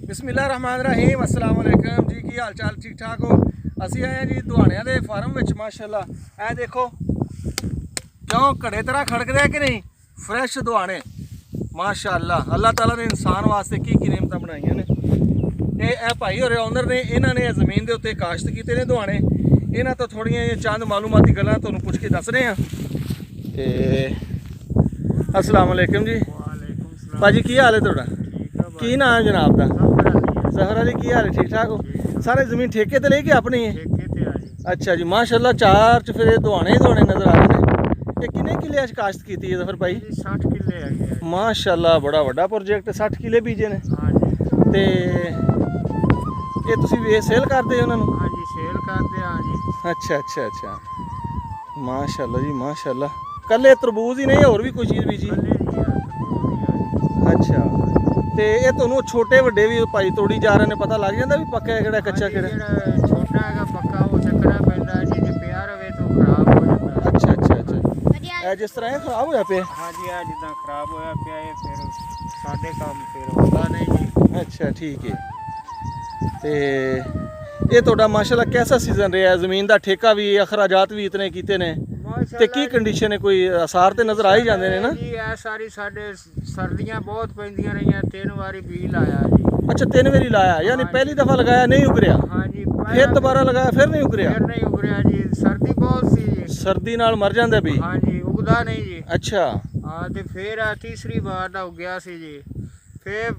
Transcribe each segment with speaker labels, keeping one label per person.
Speaker 1: बिस्मिल्लाहिर्रहमानिर्रहीम अस्सलाम वालेकुम जी। की हाल चाल ठीक ठाक हो? असी आए हैं जी दुहानिया के फार्म में माशाल्लाह। ए देखो क्यों घड़े तरह खड़कदे कि नहीं, फ्रैश दुहाने माशाल्लाह। अल्लाह ताला ने इंसान वास्ते की नेमतां बनाईयां ने। ए भाई होरे ओनर ने, इन्हां ने जमीन के उत्ते काश्त कीते ने दुहाने। इन्हां तो थोड़ियां चंद मालूमाती गल्लां तुहानूं पुछ के दस रहे हैं। अस्सलाम वालेकुम जी भाजी, की हाल है तुहाडा? की नाम है जनाब का? जहर अली, की हाल है? ठीक ठाक हो? सारे जमीन ठेके ते लेके अपनी है? अच्छा जी माशाल्लाह। चार च फिर दुहाने ही दुहाने नजर आ रहे हैं। ये किन्ने किले काश्त की है फिर भाई?
Speaker 2: 60 किले है
Speaker 1: माशाल्लाह, बड़ा वड्डा प्रोजेक्ट। 60 किले बीजे ने ते ये तुसी सेल करते हो उन्होंने?
Speaker 2: हाँ जी, सेल करते हैं जी।
Speaker 1: अच्छा अच्छा अच्छा माशाल्लाह जी माशाल्लाह। कल्ले तरबूज ही नहीं, और भी कोई चीज़ बीजी? अच्छा, तो ये तुहानू छोटे वड्डे भी भाई तोड़ी जा रहे हैं, पता लग जाता भी पक्का है किहड़ा कच्चा किहड़ा?
Speaker 2: छोटा है पक्का वो चकना पैंदा जी, जे पिया रहे तो खराब हो जाता।
Speaker 1: अच्छा अच्छा अच्छा, जिस तरह ये खराब होया पे?
Speaker 2: हाँ जी, जिदा खराब होया पिया है फिर साडे काम फिर होता नहीं जी।
Speaker 1: अच्छा ठीक है। तो ये तुहाडा माशाल्लाह कैसा सीजन रहा है? जमीन का ठेका भी, अखराजात भी इतने कीते ने, ते की कंडीशन है? कोई आसार तो नजर आ ही जाते हैं ना
Speaker 2: जी। ए सारी साडे सर्दियां बहुत पैंदियां रहियां, 3 बारी बी लाया जी।
Speaker 1: अच्छा 3 बारी लाया, यानी पहली दफा लगाया नहीं उगरिया?
Speaker 2: हाँ जी,
Speaker 1: फिर दोबारा लगाया फिर नहीं उगरिया?
Speaker 2: फिर नहीं उगरिया जी, सर्दी बहुत सी जी।
Speaker 1: सर्दी नाल मर जांदा भी?
Speaker 2: हाँ जी, उगदा नहीं जी।
Speaker 1: अच्छा
Speaker 2: हाँ, तो फिर तीसरी बार दा उगया सी जी। फिर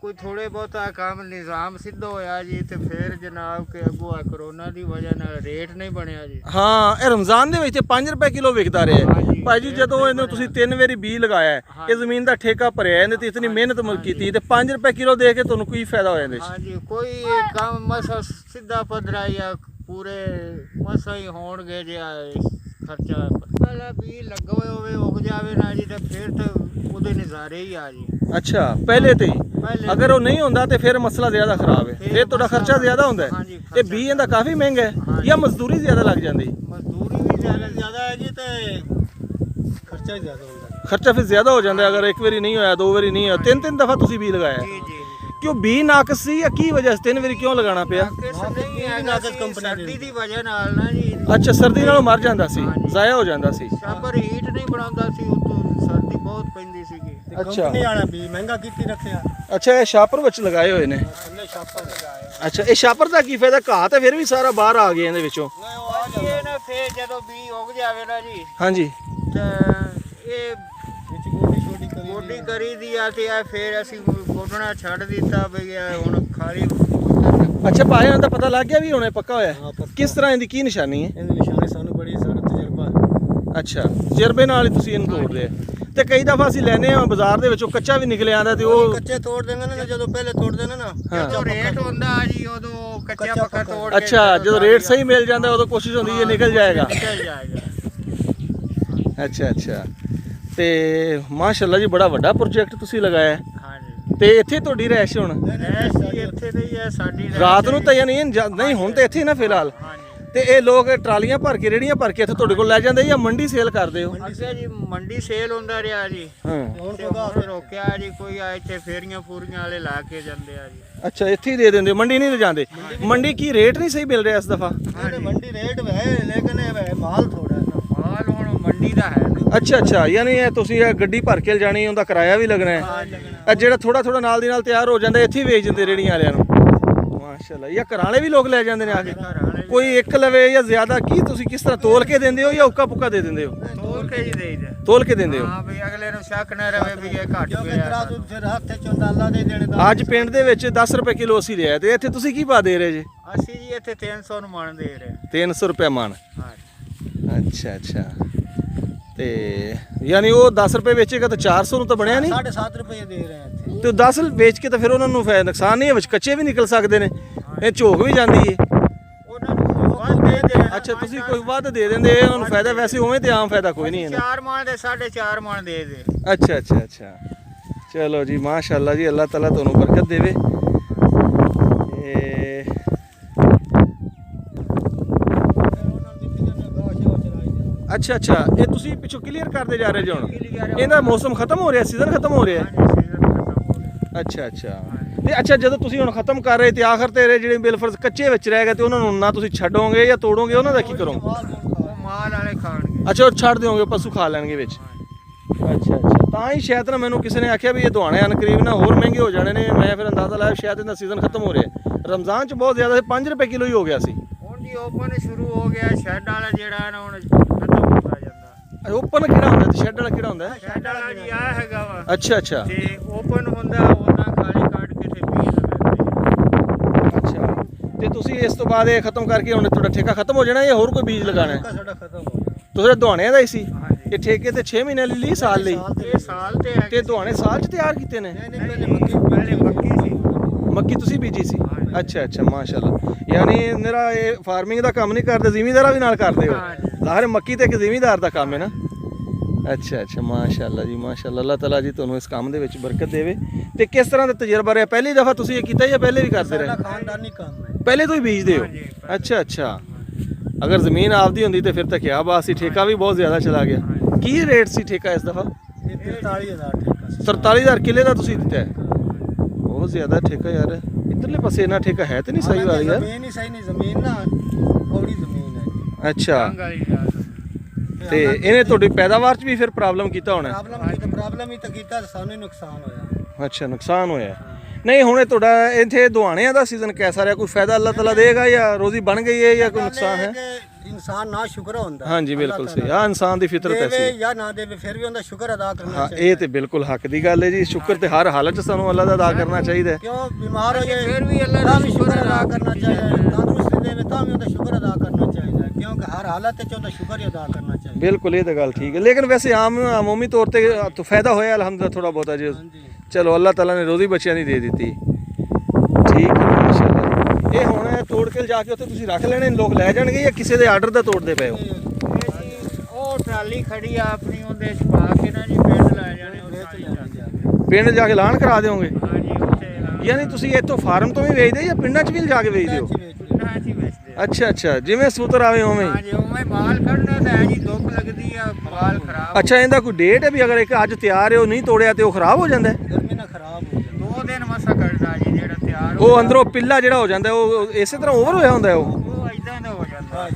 Speaker 2: कोई थोड़े बहुत काम निज़ाम सिद्ध होया जी, तो फिर जनाब के अगू करोना की वजह नाल रेट नहीं बनया जी।
Speaker 1: हाँ, ये रमजान दे विच 5 रुपए किलो विकदा रहा
Speaker 2: हाँ
Speaker 1: है
Speaker 2: जी,
Speaker 1: भाई जी। जदों इन्हूं तुसीं 3 वारी बी लगाया है,
Speaker 2: हाँ
Speaker 1: ये जमीन का ठेका भरिया, इन्हें इतनी मेहनत की, तो 5 रुपए किलो दे के तुहानूं की फायदा होया इहदे च?
Speaker 2: हाँ जी, कोई काम मसा सीधा पधरा या पूरे मसा ही होणगे जी खर्चा। पहला बी लगा होवे उग जावे ना जी, तो फिर तो उहदे नज़ारे ही आ जी।
Speaker 1: अच्छा पहले तो ही?
Speaker 2: पहले
Speaker 1: अगर वो नहीं होता तो फिर मसला ज्यादा खराब है, फिर थोड़ा खर्चा ज्यादा होता है।
Speaker 2: हाँ जी,
Speaker 1: ये बी इहदा काफ़ी महंगा है या मजदूरी ज्यादा लग जाती?
Speaker 2: मजदूरी भी ज़्यादा है जी, तो खर्चा ही ज़्यादा होता है।
Speaker 1: खर्चा फिर ज्यादा हो जाता है अगर एक बारी नहीं होया, 2 बारी नहीं होया, 3 दफा तुसीं बी लगाया।
Speaker 2: जी जी।
Speaker 1: क्यों बी नाकस सी या की वजह से 3 बारी क्यों लगाना पिया?
Speaker 2: सर्दी की वजह नाल ना जी।
Speaker 1: अच्छा सर्दी नालों मर जाता सी, ज़ाया हो जाता सी।
Speaker 2: शापर हीट नहीं बनाता सी, उतों सर्दी बहुत पैंदी सीगी।
Speaker 1: अच्छा
Speaker 2: वाला भी महंगा कीती रखिया।
Speaker 1: अच्छा ये शापर विच लगाए हुए ने?
Speaker 2: थल्ले शापर लगाए।
Speaker 1: अच्छा ये शापर का की फायदा? घाह तो फिर भी सारा बाहर आ गया इहदे विचों।
Speaker 2: ये ना फिर जदों बी उग जावे ना जी,
Speaker 1: हाँ जी
Speaker 2: ते ये गोडी करी दी आ ते फिर असी गोडना छड़ दिता भी हुण खाली।
Speaker 1: अच्छा भाई इन्हां पता लग गया भी हुणे पक्का होया? किस तरह इहदी की निशानी है?
Speaker 2: ਇਹਦੀ ਨਿਸ਼ਾਨੀ ਸਾਨੂੰ ਬੜੀ ਸਾਡਾ ਤਜਰਬਾ।
Speaker 1: अच्छा तजर्बे नाल ही तुसीं इहनूं तोड़ रहे हो। ते कई दफा असीं लैने आ बाजार दे विचों कच्चा भी निकले आंदा ते ओह
Speaker 2: ਕੱਚੇ ਤੋੜ ਦੇਣਾ ਨਾ, ਜਦੋਂ ਪਹਿਲੇ ਤੋੜ ਦੇਣਾ ਨਾ, ਜਦੋਂ ਰੇਟ ਹੁੰਦਾ ਜੀ ਉਦੋਂ ਕੱਚਾ ਪੱਕਾ ਤੋੜ ਕੇ।
Speaker 1: अच्छा जो रेट सही मिल जाता है उदों कोशिश होंदी है निकल जाएगा।
Speaker 2: ਨਿਕਲ ਜਾਏਗਾ।
Speaker 1: अच्छा अच्छा ते माशाल्लाह जी बड़ा वड्डा प्रोजेक्ट तुसीं लगाया है।
Speaker 2: ਹਾਂ ਜੀ,
Speaker 1: ते इत्थे तुहाडी रैश हुण
Speaker 2: ਐਸੀ ਇੱਥੇ ਨਹੀਂ ਹੈ ਸਾਡੀ
Speaker 1: रात नूं तां यानी नहीं हुण ते इत्थे ही ना फिलहाल?
Speaker 2: ਹਾਂ ਜੀ।
Speaker 1: ते ये लोग ट्रालियां भर के रेहड़ियां भर के इत्थे तुहाडे कोल लै जांदे या मंडी सेल करदे हो?
Speaker 2: ਅੱਗੇ ਜੀ ਮੰਡੀ ਸੇਲ ਹੁੰਦਾ ਰਿਹਾ ਜੀ।
Speaker 1: हाँ
Speaker 2: ਹੁਣ ਤੋਂ ਰੋਕਿਆ ਜੀ, ਕੋਈ ਆ ਇੱਥੇ ਫੇਰੀਆਂ ਫੂਰੀਆਂ ਵਾਲੇ ਲਾ ਕੇ ਜਾਂਦੇ ਆ ਜੀ।
Speaker 1: अच्छा इत्थे ही दे देंदे हो, मंडी नहीं ले जांदे? मंडी की रेट नहीं सही मिल रहा इस दफा?
Speaker 2: ਮੰਡੀ ਰੇਟ ਹੈ ਲੇਕਿਨ ਮਾਲ ਥੋੜਾ ਹੈ। ਮਾਲ ਹੁਣ ਮੰਡੀ ਦਾ ਹੈ ਨਾ।
Speaker 1: अच्छा अच्छा यानी ये तुसीं ये गड्डी भर के जानी, उनका किराया भी लगना है। ਇਹ ਜਿਹੜਾ ਥੋੜਾ ਥੋੜਾ ਨਾਲ ਦੀ ਨਾਲ ਤਿਆਰ ਹੋ ਜਾਂਦਾ ਇੱਥੇ ਹੀ ਵੇਚ ਦਿੰਦੇ ਰੇੜੀਆਂ ਵਾਲਿਆਂ ਨੂੰ? ਮਾਸ਼ਾਅੱਲਾ। ਜਾਂ ਘਰਾਂ ਵਾਲੇ ਵੀ ਲੋਕ ਲੈ ਜਾਂਦੇ ਨੇ ਆ ਕੇ? ਕੋਈ ਇੱਕ ਲਵੇ ਜਾਂ ਜ਼ਿਆਦਾ? ਕੀ ਤੁਸੀਂ ਕਿਸ ਤਰ੍ਹਾਂ ਤੋਲ ਕੇ ਦਿੰਦੇ ਹੋ ਜਾਂ ਉੱਕਾ ਪੁੱਕਾ ਦੇ ਦਿੰਦੇ ਹੋ?
Speaker 2: ਤੋਲ ਕੇ ਹੀ ਦੇਈਦਾ।
Speaker 1: ਤੋਲ ਕੇ ਦਿੰਦੇ ਹੋ?
Speaker 2: ਹਾਂ ਵੀ ਅਗਲੇ ਨੂੰ ਸ਼ੱਕ ਨਾ ਰਵੇ ਵੀ ਇਹ ਘੱਟ ਪਿਆ। ਫਿਰ ਹੱਥ ਚੋਂ ਦਾਲਾ ਦੇ ਦੇਣੇ ਦਾ।
Speaker 1: ਅੱਜ ਪਿੰਡ ਦੇ ਵਿੱਚ 10 ਰੁਪਏ ਕਿਲੋ ਅਸੀਂ ਲਿਆ, ਤੇ ਇੱਥੇ ਤੁਸੀਂ ਕੀ ਭਾਅ ਦੇ ਰਹੇ ਜੇ?
Speaker 2: ਅਸੀਂ ਜੀ ਇੱਥੇ 300 ਨੂੰ ਮਣ ਦੇ ਰਹੇ
Speaker 1: 300 ਰੁਪਏ ਮਣ?
Speaker 2: ਹਾਂ।
Speaker 1: ਅੱਛਾ ਅੱਛਾ ਤੇ ਯਾਨੀ ਉਹ 10 ਰੁਪਏ ਵੇਚੇਗਾ ਤਾਂ 400 ਨੂੰ ਤਾਂ ਬਣਿਆ ਨਹੀਂ?
Speaker 2: 7.5 ਰੁਪਏ ਦੇ ਰਹੇ ਇੱਥੇ।
Speaker 1: ਤੇ 10 ਵੇਚ ਕੇ ਤਾਂ ਫਿਰ ਉਹਨਾਂ ਨੂੰ ਨੁਕਸਾਨ ਨਹੀਂ ਹੈ, ਵਿੱਚ ਕੱਚੇ ਵੀ ਨਿਕਲ ਸਕਦੇ ਨੇ, ਇਹ ਝੋਕ ਵੀ ਜਾਂਦੀ ਹੈ।
Speaker 2: ਉਹਨਾਂ ਨੂੰ ਵੱਧ ਦੇ ਦੇ।
Speaker 1: ਅੱਛਾ ਤੁਸੀਂ ਕੋਈ ਵੱਧ ਦੇ ਦਿੰਦੇ, ਉਹਨਾਂ ਨੂੰ ਫਾਇਦਾ? ਵੈਸੇ ਉਵੇਂ ਤੇ ਆਮ ਫਾਇਦਾ ਕੋਈ ਨਹੀਂ ਹੈ ਨਾ।
Speaker 2: 4 ਮਣ ਦੇ 4.5 ਮਣ ਦੇ ਦੇ।
Speaker 1: अच्छा अच्छा अच्छा चलो जी माशाल्लाह जी, अल्लाह ताला तुहानूं बरकत देवे। अच्छा अच्छा ये तुसीं पिछों क्लीयर करते जा रहे जो हुण? इहदा मौसम खत्म हो रहा, सीजन खत्म हो रहा है? अच्छा अच्छा ਤੇ ਅੱਛਾ ਜਦੋਂ ਤੁਸੀਂ ਹੁਣ ਖਤਮ ਕਰ ਰਹੇ ਤੇ ਆਖਰ ਤੇ ਜਿਹੜੇ ਬਿਲਫਰਜ਼ ਕੱਚੇ ਵਿੱਚ ਰਹਿ ਗਏ ਤੇ ਉਹਨਾਂ ਨੂੰ ਨਾ ਤੁਸੀਂ ਛੱਡੋਗੇ ਜਾਂ ਤੋੜੋਗੇ, ਉਹਨਾਂ ਦਾ ਕੀ ਕਰੋਗੇ?
Speaker 2: ਉਹ ਮਾਲ ਵਾਲੇ ਖਾਣਗੇ।
Speaker 1: ਅੱਛਾ ਉਹ ਛੱਡ ਦਿਓਗੇ, ਪਸ਼ੂ ਖਾ ਲੈਣਗੇ ਵਿੱਚ। ਅੱਛਾ ਅੱਛਾ, ਤਾਂ ਹੀ ਸ਼ਾਇਦ ਨਾ ਮੈਨੂੰ ਕਿਸੇ ਨੇ ਆਖਿਆ ਵੀ ਇਹ ਦੁਆਣੇ ਹਨ ਕਰੀਬ ਨਾ ਹੋਰ ਮਹਿੰਗੇ ਹੋ ਜਾਣੇ ਨੇ। ਮੈਂ ਫਿਰ ਅੰਦਾਜ਼ਾ ਲਾਇਆ ਸ਼ਾਇਦ ਇਹਦਾ ਸੀਜ਼ਨ ਖਤਮ ਹੋ ਰਿਹਾ। ਰਮਜ਼ਾਨ 'ਚ ਬਹੁਤ ਜ਼ਿਆਦਾ ਸੀ, 5 ਰੁਪਏ ਕਿਲੋ ਹੀ ਹੋ ਗਿਆ ਸੀ।
Speaker 2: ਹੁਣ ਜੀ ਓਪਨ ਸ਼ੁਰੂ ਹੋ ਗਿਆ, ਸ਼ੈੱਡ ਵਾਲਾ ਜਿਹੜਾ ਨਾ ਹੁਣ ਖਤਮ ਹੁੰਦਾ ਜਾਂਦਾ।
Speaker 1: ਓਪਨ ਕਿਹੜਾ ਹੁੰਦਾ ਤੇ ਸ਼ੈੱਡ ਵਾਲਾ ਕਿਹੜਾ ਹੁੰਦਾ?
Speaker 2: ਸ਼ੈੱਡ ਵਾਲਾ ਜੀ ਆ ਹੈਗਾ ਵਾ।
Speaker 1: ਅੱਛਾ ਅੱਛਾ
Speaker 2: ਤੇ ਓਪਨ ਹੁੰਦਾ ਉਹਨਾਂ ਖਾਲੀ ਕੱਢ ਕੇ ਤੇ ਬੀਜ ਲਗਾਉਂਦੇ।
Speaker 1: ਅੱਛਾ, ਤੇ ਤੁਸੀਂ ਇਸ ਤੋਂ ਬਾਅਦ ਇਹ ਖਤਮ ਕਰਕੇ ਹੁਣ ਤੁਹਾਡਾ ਠੇਕਾ ਖਤਮ ਹੋ ਜਾਣਾ ਜਾਂ ਹੋਰ ਕੋਈ ਬੀਜ ਲਗਾਉਣਾ ਹੈ?
Speaker 2: ਸਾਡਾ ਖਤਮ ਹੋ ਗਿਆ।
Speaker 1: ਤੁਸੀਂ ਦੁਆਣਿਆਂ ਦਾ ਹੀ ਸੀ
Speaker 2: ਹਾਂਜੀ।
Speaker 1: ਇਹ ਠੇਕੇ ਤੇ 6 ਮਹੀਨੇ ਲਈ ਸਾਲ ਲਈ?
Speaker 2: ਇਹ ਸਾਲ ਤੇ ਹੈ।
Speaker 1: ਤੇ ਦੁਆਣੇ ਸਾਲ 'ਚ ਤਿਆਰ ਕੀਤੇ ਨੇ?
Speaker 2: ਪਹਿਲੇ ਮੱਕੀ ਸੀ।
Speaker 1: ਮੱਕੀ ਤੁਸੀਂ ਬੀਜੀ ਸੀ? ਅੱਛਾ ਅੱਛਾ, ਮਾਸ਼ਾਅੱਲਾ। ਯਾਨੀ ਮੇਰਾ ਇਹ ਫਾਰਮਿੰਗ ਦਾ ਕੰਮ ਨਹੀਂ ਕਰਦੇ, ਜ਼ਿਮੀਂਦਾਰਾਂ ਵੀ ਨਾਲ ਕਰਦੇ ਹੋ? ਜ਼ਾਹਿਰ ਹੈ ਮੱਕੀ ਤੇ ਇੱਕ ਜ਼ਿਮੀਂਦਾਰ ਦਾ ਕੰਮ ਹੈ ਨਾ। ਅੱਛਾ ਅੱਛਾ, ਮਾਸ਼ਾਅੱਲਾ ਜੀ ਮਾਸ਼ਾਅੱਲਾ। ਅੱਲਾਹ ਤਾਲਾ ਜੀ ਤੁਹਾਨੂੰ ਇਸ ਕੰਮ ਦੇ ਵਿੱਚ ਬਰਕਤ ਦੇਵੇ। ਤੇ ਕਿਸ ਤਰ੍ਹਾਂ ਦਾ ਤਜਰਬਾ ਰਿਹਾ? ਪਹਿਲੀ ਦਫਾ ਤੁਸੀਂ ਇਹ ਕੀਤਾ ਜਾਂ ਪਹਿਲੇ ਵੀ ਕਰਦੇ ਰਹੇ?
Speaker 2: ਖਾਨਦਾਨੀ ਕੰਮ ਹੈ।
Speaker 1: ਪਹਿਲੇ ਤੋਂ ਹੀ ਬੀਜਦੇ ਹੋ? ਅੱਛਾ ਅੱਛਾ, ਅਗਰ ਜ਼ਮੀਨ ਆਪਦੀ ਹੁੰਦੀ ਤੇ ਫਿਰ ਤਾਂ ਕਿਆ ਬਾਤ ਸੀ। ਠੇਕਾ ਵੀ ਬਹੁਤ ਜ਼ਿਆਦਾ ਚਲਾ ਗਿਆ। ਕੀ ਰੇਟ ਸੀ ਠੇਕਾ ਇਸ ਦਫਾ?
Speaker 2: 43,000 ਠੇਕਾ ਸੀ।
Speaker 1: 43,000 ਕਿੱਲੇ ਦਾ ਤੁਸੀਂ ਦਿੱਤਾ ਹੈ? ਬਹੁਤ ਜ਼ਿਆਦਾ ਠੇਕਾ ਯਾਰ। ਇੱਧਰਲੇ ਪਾਸੇ ਇਹਨਾਂ ਠੇਕਾ ਹੈ ਤੇ ਨਹੀਂ ਸਹੀ ਵਾਲੀ ਯਾਰ?
Speaker 2: ਜ਼ਮੀਨ ਹੀ ਸਹੀ ਨਹੀਂ, ਜ਼ਮੀਨ ਨਾ ਕੌੜੀ ਜ਼ਮੀਨ ਹੈ।
Speaker 1: ਅੱਛਾ, ਤੇ ਇਹਨੇ ਤੁਹਾਡੀ ਪੈਦਾਵਾਰ 'ਚ ਵੀ ਫਿਰ ਪ੍ਰੋਬਲਮ ਕੀਤਾ ਹੋਣਾ?
Speaker 2: ਪ੍ਰੋਬਲਮ ਹੀ ਤਾਂ ਕੀਤਾ, ਸਾਨੂੰ ਹੀ ਨੁਕਸਾਨ ਹੋਇਆ।
Speaker 1: ਅੱਛਾ, ਨੁਕਸਾਨ ਹੋਇਆ। ਨਹੀਂ ਹੁਣ ਇਹ ਤੁਹਾਡਾ ਇੱਥੇ ਦੁਆਣਿਆਂ ਦਾ ਸੀਜ਼ਨ ਕੈਸਾ ਰਿਹਾ? ਕੋਈ ਫਾਇਦਾ ਅੱਲਾਹ ਤਾਲਾ ਦੇਗਾ ਜਾਂ ਰੋਜ਼ੀ ਬਣ ਗਈ ਹੈ ਜਾਂ ਕੋਈ ਨੁਕਸਾਨ ਹੈ?
Speaker 2: ਇਨਸਾਨ ਨਾ ਸ਼ੁਕਰ ਹੁੰਦਾ।
Speaker 1: ਹਾਂਜੀ ਬਿਲਕੁਲ ਸਹੀ ਆ, ਇਨਸਾਨ ਦੀ ਫਿਤਰਤ ਐਸੀ
Speaker 2: ਦੇਵੇ ਜਾਂ ਨਾ ਦੇਵੇ ਫਿਰ ਵੀ ਉਹਦਾ ਸ਼ੁਕਰ ਅਦਾ ਕਰਨਾ
Speaker 1: ਹਾਂ,
Speaker 2: ਚਾਹੀਦਾ।
Speaker 1: ਇਹ ਤੇ ਬਿਲਕੁਲ ਹੱਕ ਦੀ ਗੱਲ ਹੈ ਜੀ। ਸ਼ੁਕਰ ਤੇ ਹਰ ਹਾਲਤ 'ਚ ਸਾਨੂੰ ਅੱਲਾਹ ਦਾ ਅਦਾ ਕਰਨਾ ਚਾਹੀਦਾ ਹੈ।
Speaker 2: ਕਿਉਂ ਬਿਮਾਰ ਹੋ ਜਾਏ ਫਿਰ ਵੀ ਅੱਲਾਹ ਦਾ ਸ਼ੁਕਰ ਅਦਾ ਕਰਨਾ ਚਾਹੀਦਾ ਹੈ। ਤੰਦਰੁਸਤੀ ਦੇਵੇ ਤਾਂ ਵੀ ਉਹਦਾ ਸ਼ੁਕਰ ਅਦਾ ਕਰਨਾ ਚਾਹੀਦਾ ਹੈ, ਕਿਉਂਕਿ ਹਰ ਹਾਲਤ 'ਚ ਉਹਦਾ ਸ਼ੁਕਰ ਹੀ ਅਦਾ ਕਰਨਾ ਚਾਹੀਦਾ।
Speaker 1: ਬਿਲਕੁਲ, ਇਹ ਤਾਂ ਗੱਲ ਠੀਕ ਹੈ। ਲੇਕਿਨ ਵੈਸੇ ਆਮੂਮੀ ਤੌਰ ਤੇ ਤਾਂ ਫਾਇਦਾ ਹੋਇਆ ਅਲਹਮਦੁਲਿल्लाह ਥੋੜਾ ਬਹੁਤਾ ਜੀ। ਚਲੋ ਅੱਲਾਹ ਤਾਲਾ ਨੇ ਰੋਜ਼ੀ ਬੱਚਿਆਂ ਦੀ ਦੇ ਦਿੱਤੀ। ਠੀਕ ਹੈ ਮਾਸ਼ਾਅੱਲਾ। ਇਹ ਹੁਣ ਤੋੜ ਕੇ ਜਾ ਕੇ ਉੱਥੇ ਤੁਸੀਂ ਰੱਖ ਲੈਣੇ, ਲੋਕ ਲੈ ਜਾਣਗੇ ਜਾਂ ਕਿਸੇ ਦੇ ਆਰਡਰ ਦਾ ਤੋੜਦੇ ਪਏ ਹੋ?
Speaker 2: ਉਹ ਟਰਾਲੀ ਖੜੀ ਆ ਆਪਣੀ, ਉਹਦੇ ਚ ਪਾ ਕੇ ਨਾ ਜੀ ਪਿੰਡ ਲੈ ਜਾਣੇ।
Speaker 1: ਪਿੰਡ ਜਾ ਕੇ ਲਾਣ ਕਰਾ ਦਿਓਗੇ?
Speaker 2: ਹਾਂਜੀ ਉੱਥੇ।
Speaker 1: ਯਾਨੀ ਤੁਸੀਂ ਇੱਥੋਂ ਫਾਰਮ ਤੋਂ ਵੀ ਵੇਚਦੇ ਜਾਂ ਪਿੰਡਾਂ 'ਚ ਵੀ ਜਾ ਕੇ ਵੇਚਦੇ ਹੋ?
Speaker 2: ਪਿੰਡਾਂ 'ਚ ਹੀ ਵੇਚਦੇ ਆ।
Speaker 1: ਅੱਛਾ ਅੱਛਾ, ਜਿਵੇਂ ਸੂਤਰ ਆਵੇ ਉਵੇਂ ਹੀ?
Speaker 2: ਹਾਂਜੀ ਉਵੇਂ ਮਾਲ ਕੱਢਣਾ ਤਾਂ ਹੈ ਜੀ, ਧੁੱਪ ਲੱਗਦੀ ਆ ਮਾਲ ਖਰਾਬ।
Speaker 1: ਅੱਛਾ, ਇਹਦਾ ਕੋਈ ਡੇਟ ਹੈ ਵੀ ਅਗਰ ਇੱਕ ਅੱਜ ਤਿਆਰ ਹੈ ਉਹ ਨਹੀਂ ਤੋੜਿਆ ਤੇ ਉਹ ਖਰਾਬ ਹੋ ਜਾਂਦਾ ਹੈ?
Speaker 2: ਗਰਮੀ ਨਾਲ ਖਰਾਬ ਹੋ ਜਾਂਦਾ। 2 ਦਿਨ ਮਸਾ ਕੱਢਦਾ ਜੀ ਜਿਹੜਾ ਤਿਆਰ
Speaker 1: ਉਹ ਅੰਦਰੋਂ ਪਿੱਲਾ ਜਿਹੜਾ ਹੋ ਜਾਂਦਾ ਉਹ ਇਸੇ ਤਰ੍ਹਾਂ ਓਵਰ ਹੋਇਆ ਹੁੰਦਾ ਹੈ ਉਹ?
Speaker 2: ਉਹ ਇਦਾਂ ਦਾ ਹੋ ਜਾਂਦਾ।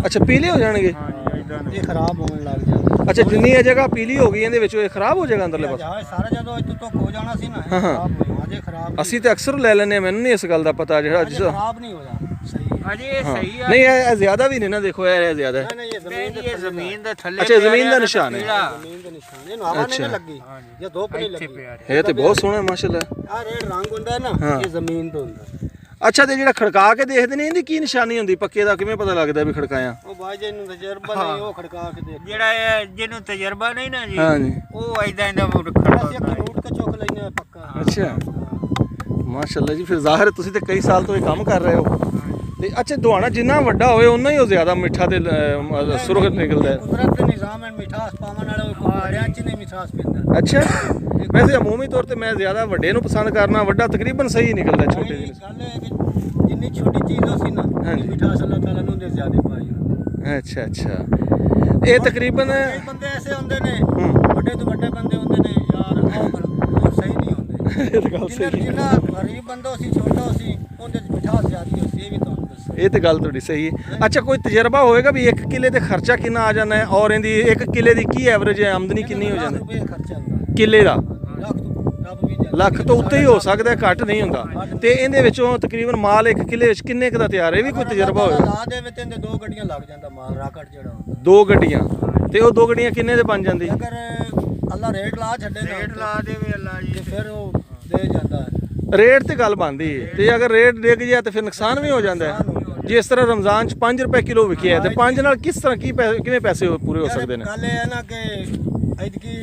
Speaker 1: ਅੱਛਾ, ਪੀਲੇ ਹੋ ਜਾਣਗੇ?
Speaker 2: ਹਾਂਜੀ ਇਦਾਂ ਇਹ ਖਰਾਬ ਹੋਣ ਲੱਗ ਜਾਂਦਾ।
Speaker 1: ਅੱਛਾ, ਜਿੰਨੀ ਇਹ ਜਗ੍ਹਾ ਪੀਲੀ ਹੋ ਗਈ ਇਹਦੇ ਵਿੱਚ ਇਹ ਖਰਾਬ ਹੋ ਜਾਏਗਾ ਅੰਦਰਲੇ ਪਾਸੇ?
Speaker 2: ਹਾਂ ਸਾਰਾ ਜਦੋਂ ਇੱਥੇ ਤੋਂ ਹੋ ਜਾਣਾ ਸੀ ਨਾ
Speaker 1: ਹਾਂ, ਹਾਂ।
Speaker 2: ਖਰਾਬ ਹੋਇਆ। ਅਜੇ ਖਰਾਬ
Speaker 1: ਅਸੀਂ ਤੇ ਅਕਸਰ ਲੈ ਲੈਂਦੇ ਹਾਂ, ਮੈਨੂੰ ਨਹੀਂ ਇਸ ਗੱਲ ਦਾ ਪਤਾ ਜਿਹੜਾ
Speaker 2: ਖਰਾਬ ਨਹੀਂ ਹੋਇਆ। ਸਹੀ ਅਜੇ ਇਹ ਸਹੀ ਆ।
Speaker 1: ਨਹੀਂ ਇਹ ਜ਼ਿਆਦਾ ਵੀ ਨਹੀਂ ਨਾ, ਦੇਖੋ ਇਹ ਜ਼ਿਆਦਾ ਹੈ।
Speaker 2: ਨਹੀਂ ਇਹ ਜ਼ਮੀਨ ਦੇ ਥੱਲੇ।
Speaker 1: ਅੱਛਾ, ਜ਼ਮੀਨ ਦਾ ਨਿਸ਼ਾਨ ਹੈ?
Speaker 2: ਜ਼ਮੀਨ ਦੇ ਨਿਸ਼ਾਨ। ਇਹਨੂੰ ਹਵਾ ਨਹੀਂ ਲੱਗੀ ਜਾਂ ਧੁੱਪ ਨਹੀਂ ਲੱਗੀ।
Speaker 1: ਇਹ ਤੇ ਬਹੁਤ ਸੋਹਣਾ ਮਾਸ਼ਾਅੱਲਾ।
Speaker 2: ਆ ਰੇਡ ਰੰਗ ਹੁੰਦਾ ਨਾ, ਇਹ ਜ਼ਮੀਨ ਤੋਂ ਹੁੰਦਾ।
Speaker 1: ਅੱਛਾ, ਤੇ ਜਿਹੜਾ ਖੜਕਾ ਕੇ ਦੇਖਦੇ ਨੇ ਇਹਦੀ ਕੀ ਨਿਸ਼ਾਨੀ ਹੁੰਦੀ? ਪੱਕੇ ਦਾ ਕਿਵੇਂ ਪਤਾ ਲੱਗਦਾ ਵੀ ਖੜਕਾਇਆ?
Speaker 2: ਉਹ ਬਾਜੇ ਨੂੰ ਤਜਰਬਾ ਨਹੀਂ, ਉਹ ਖੜਕਾ ਕੇ ਦੇਖ। ਜਿਹੜਾ ਜਿਹਨੂੰ ਤਜਰਬਾ ਨਹੀਂ ਨਾ ਜੀ,
Speaker 1: ਹਾਂਜੀ,
Speaker 2: ਉਹ ਐਦਾਂ ਇਹਦਾ ਖੜਕਾ ਕੇ ਰੂਟ ਕੇ ਚੁੱਕ ਲੈਂਦੇ ਪੱਕਾ।
Speaker 1: ਅੱਛਾ ਮਾਸ਼ਾਅੱਲਾ ਜੀ। ਫਿਰ ਜ਼ਾਹਿਰ ਤੁਸੀਂ ਤੇ ਕਈ ਸਾਲ ਤੋਂ ਇਹ ਕੰਮ ਕਰ ਰਹੇ ਹੋ। ਤੇ ਅੱਛਾ, ਦੁਆਣਾ ਜਿੰਨਾ ਵੱਡਾ ਹੋਵੇ ਉਨਾ ਹੀ ਉਹ ਜ਼ਿਆਦਾ ਮਿੱਠਾ ਤੇ ਸੁਰਖ ਨਿਕਲਦਾ ਹੈ?
Speaker 2: ਕੁਦਰਤ ਦੇ ਨਿਜ਼ਾਮ ਹੈ, ਮਿਠਾਸ ਪਾਵਨ ਵਾਲਾ ਬੜਿਆਂ ਚ ਨਹੀਂ ਮਿਠਾਸ ਪੈਂਦਾ।
Speaker 1: ਅੱਛਾ, ਵੈਸੇ ਅਮੂਮੀ ਤੌਰ ਤੇ ਮੈਂ ਜ਼ਿਆਦਾ ਵੱਡੇ ਨੂੰ ਪਸੰਦ ਕਰਨਾ, ਵੱਡਾ ਤਕਰੀਬਨ ਸਹੀ ਨਿਕਲਦਾ ਛੋਟੇ ਦੀ।
Speaker 2: ਗੱਲ ਹੈ ਕਿ ਜਿੰਨੀ ਛੋਟੀ ਚੀਜ਼ ਹੋ ਸੀ ਨਾ, ਮਿਠਾਸ ਅੱਲਾਹ ਤਾਲਾ ਨੂੰ ਦੇ ਜ਼ਿਆਦਾ ਪਾਈ।
Speaker 1: ਅੱਛਾ ਅੱਛਾ, ਇਹ ਤਕਰੀਬਨ
Speaker 2: ਕਈ ਬੰਦੇ ਐਸੇ ਹੁੰਦੇ ਨੇ, ਵੱਡੇ ਤੋਂ ਵੱਡੇ ਬੰਦੇ ਹੁੰਦੇ ਨੇ ਯਾਰ, ਉਹ ਸਹੀ ਨਹੀਂ ਹੁੰਦੇ।
Speaker 1: ਇਹ ਤਾਂ ਗੱਲ ਸਹੀ ਹੈ।
Speaker 2: ਜਿੰਨਾ ਗਰੀਬ ਬੰਦਾ ਸੀ, ਛੋਟਾ ਸੀ, ਉਹਦੇ ਚ ਮਿਠਾਸ ਜ਼ਿਆਦਾ ਹੋ ਸੀ। ਇਹ ਵੀ ਤੁਹਾਨੂੰ ਦੱਸੋ।
Speaker 1: ਇਹ ਤੇ ਗੱਲ ਤੁਹਾਡੀ ਸਹੀ ਹੈ। ਅੱਛਾ, ਕੋਈ ਤਜਰਬਾ ਹੋਏਗਾ ਵੀ 1 ਕਿੱਲੇ ਤੇ ਖਰਚਾ ਕਿੰਨਾ ਆ ਜਾਂਦਾ ਹੈ ਔਰ ਇਹਦੀ 1 ਕਿੱਲੇ ਦੀ ਕੀ ਐਵਰੇਜ ਹੈ, ਆਮਦਨੀ ਕਿੰਨੀ ਹੋ ਜਾਂਦੀ
Speaker 2: ਰੁਪਏ ਖਰਚਾ ਹੁੰਦਾ
Speaker 1: ਕਿੱਲੇ ਦਾ?
Speaker 2: ਲੱਖ
Speaker 1: ਤੋਂ ਉੱਤੇ ਹੀ ਹੋ ਸਕਦਾ, ਘੱਟ ਨਹੀਂ ਹੁੰਦਾ। ਤੇ ਇਹਦੇ ਵਿੱਚੋਂ ਤਕਰੀਬਨ ਮਾਲ 1 ਕਿੱਲੇ ਵਿੱਚ ਕਿੰਨੇ ਕੁ ਦਾ ਤਿਆਰ ਹੈ? ਇਹ ਵੀ ਕੋਈ ਤਜਰਬਾ ਹੋਏਗਾ?
Speaker 2: ਲਾ ਦੇ ਵਿੱਚ ਇਹਦੇ 2 ਗੱਡੀਆਂ ਲੱਗ ਜਾਂਦਾ ਮਾਲ, ਰਾਕਟ ਜਿਹੜਾ ਹੁੰਦਾ।
Speaker 1: 2 ਗੱਡੀਆਂ? ਤੇ ਉਹ 2 ਗੱਡੀਆਂ ਕਿੰਨੇ ਦੇ ਬਣ ਜਾਂਦੀ?
Speaker 2: ਅਗਰ ਅੱਲਾ ਰੇਟ ਲਾ ਛੱਡੇ ਨਾ, ਰੇਟ ਲਾ ਦੇਵੇ ਅੱਲਾ ਜੀ, ਤੇ ਫਿਰ ਉਹ ਦੇ ਜਾਂਦਾ ਹੈ।
Speaker 1: ਰੇਟ ਤੇ ਗੱਲ ਬਣਦੀ ਹੈ, ਤੇ ਅਗਰ ਰੇਟ ਡਿੱਗ ਜਾਏ ਤੇ ਫਿਰ ਨੁਕਸਾਨ ਵੀ ਹੋ ਜਾਂਦਾ ਹੈ। ਜਿਸ ਤਰ੍ਹਾਂ ਰਮਜ਼ਾਨ 'ਚ 5 ਰੁਪਏ ਕਿਲੋ ਵਿਕਿਆ ਤੇ 5 ਨਾਲ ਕਿਸ ਤਰ੍ਹਾਂ ਕਿਵੇਂ ਪੈਸੇ ਪੂਰੇ ਹੋ ਸਕਦੇ ਨੇ?
Speaker 2: ਗੱਲ ਇਹ ਹੈ ਨਾ ਕਿ ਐਤਕੀ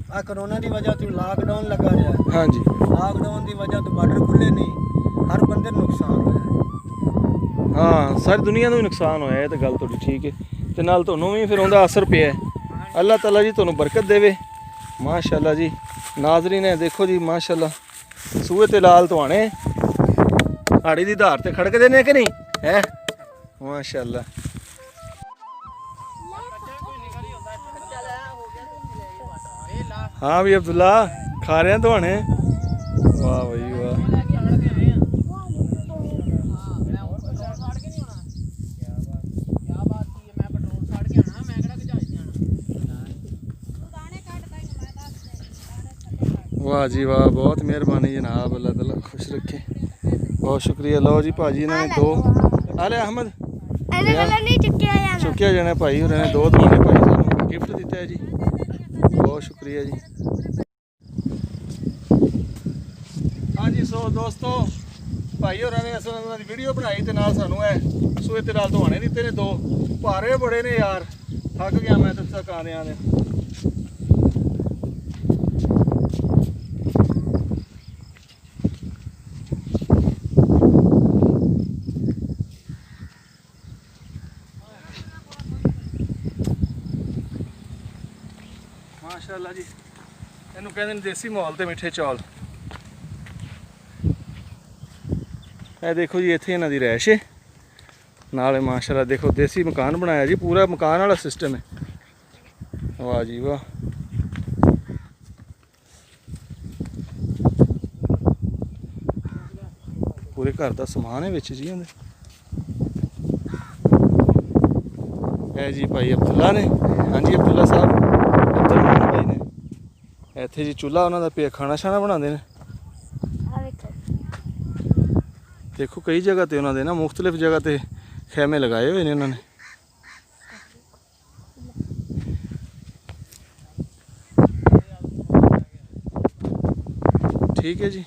Speaker 2: ਆ ਕਰੋਨਾ ਦੀ ਵਜ੍ਹਾ ਤੋਂ ਲਾਕਡਾਊਨ ਲੱਗਾ ਰਿਹਾ।
Speaker 1: ਹਾਂਜੀ,
Speaker 2: ਲਾਕਡਾਊਨ ਦੀ ਵਜ੍ਹਾ ਤੋਂ ਬਾਰਡਰ ਖੁੱਲੇ ਨਹੀਂ, ਹਰ ਬੰਦੇ ਨੂੰ ਨੁਕਸਾਨ ਹੋਇਆ।
Speaker 1: ਹਾਂ, ਸਾਰੀ ਦੁਨੀਆ ਨੂੰ ਵੀ ਨੁਕਸਾਨ ਹੋਇਆ। ਇਹ ਤਾਂ ਗੱਲ ਤੁਹਾਡੀ ਠੀਕ ਹੈ, ਤੇ ਨਾਲ ਤੁਹਾਨੂੰ ਵੀ ਫਿਰ ਉਹਦਾ ਅਸਰ ਪਿਆ। ਅੱਲਾਹ ਤਾਲਾ ਜੀ ਤੁਹਾਨੂੰ ਬਰਕਤ ਦੇਵੇ। ਮਾਸ਼ਾਅੱਲਾ ਜੀ ਨਾਜ਼ਰੀਨ, ਹੈ ਦੇਖੋ ਜੀ ਮਾਸ਼ਾਅੱਲਾ, ਸੂਏ ਤੇ ਲਾਲ ਦੁਆਣੇ ਹਾੜੀ ਦੀ ਧਾਰ ਤੇ ਖੜਕਦੇ ਨੇ ਕਿ ਨਹੀਂ ਹੈ? ਮਾਸ਼ਾਅੱਲਾ। ਹਾਂ ਵੀ ਅਬਦੁੱਲਾ, ਖਾ ਰਹੇ ਦੁਆਣੇ? ਵਾਹ ਬਈ ਵਾਹ। वाह जी वाह, बहुत मेहरबानी जनाब, अल्लाह ताला खुश रखे, बहुत शुक्रिया। लो जी भाजी इन्होंने दो आले अहमद
Speaker 3: नहीं
Speaker 1: चुक्या जाना भाई होरें ने 2 दवाने भाई सानू गिफ्ट दिता है जी, बहुत शुक्रिया जी। हाँ जी, सो दोस्तों भाई होरां ने असल उन्हां दी वीडियो बनाई ते नाल सानू है सूए ते नाल दवाने दिते ने 2, भारे बड़े ने यार, थक गया मैं ते थक आने आने। माशाअल्लाह जी, इनू कहते हैं देसी माहौल ते मिठे चौल। ਇਹ देखो जी, इत्थे इन्हां दी रैश है नाले, माशाअल्लाह देखो देसी मकान बनाया जी, पूरा मकान वाला सिस्टम है। वाह जी वाह, पूरे घर का समान है विच जी इहदे। है जी भाई अब्दुल्ला ने, हाँ जी अब्दुल्ला साहब, अब्दुल रहमान भाई ने इत्थे जी चूल्हा उन्होंने पे खाना शाना बनाते हैं। देखो कई जगह ते उन्होंने ना मुख्तलिफ जगह ते खैमे लगाए हुए हैं उन्होंने। ठीक है जी।